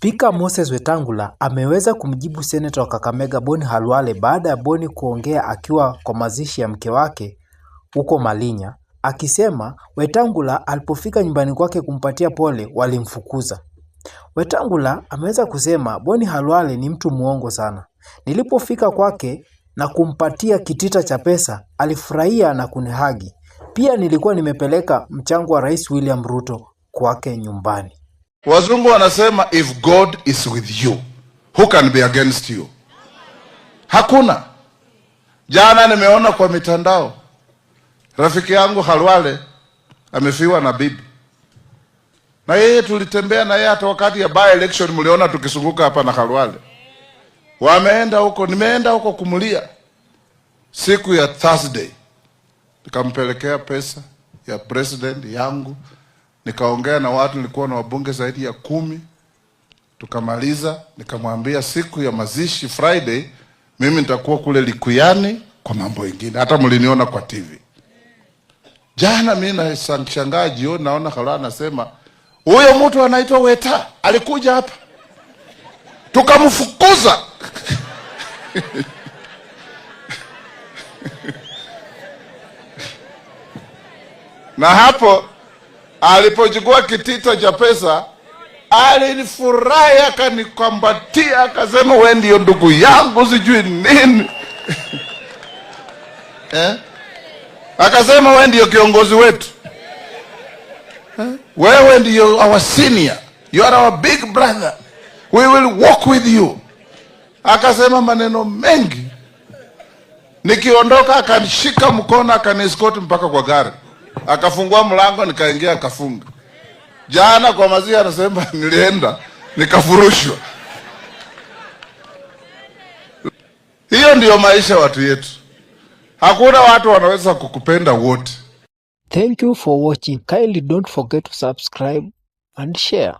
Spika Moses Wetangula ameweza kumjibu Senator wa Kakamega Boni Khalwale baada ya Boni kuongea akiwa kwa mazishi ya mke wake huko Malinya, akisema Wetangula alipofika nyumbani kwake kumpatia pole walimfukuza. Wetangula ameweza kusema Boni Khalwale ni mtu muongo sana. Nilipofika kwake na kumpatia kitita cha pesa, alifurahia na kunihagi. Pia nilikuwa nimepeleka mchango wa Rais William Ruto kwake nyumbani. Wazungu wanasema if God is with you, who can be against you? Hakuna. Jana nimeona kwa mitandao rafiki yangu Khalwale amefiwa na bibi. Na yeye tulitembea na yeye hata wakati ya by election mliona tukizunguka hapa na Khalwale. Wameenda huko, nimeenda huko kumulia. Siku ya Thursday nikampelekea pesa ya president yangu. Nikaongea na watu, nilikuwa na wabunge zaidi ya 10. Tukamaliza, nikamwambia siku ya mazishi Friday mimi nitakuwa kule Likuyani kwa mambo mengine. Hata mliniona kwa TV. Jana mimi nashangaa jioni naona Khalwale anasema huyo mtu anaitwa Weta alikuja hapa. Tukamfukuza. Na hapo alipochukua kitita cha pesa alinifurahi, akanikambatia, akasema wewe ndio ndugu yangu sijui nini. Akasema wewe ndio kiongozi wetu. Wewe ndio our senior. You are our big brother. We will walk with you. Akasema maneno mengi. Nikiondoka akanishika mkono akaniscort mpaka kwa gari. Akafungua mlango nikaingia akafunga. Jana kwa mazishi anasema nilienda nikafurushwa. Hiyo ndio maisha watu yetu. Hakuna watu wanaweza kukupenda wote. Thank you for watching. Kindly don't forget to subscribe and share.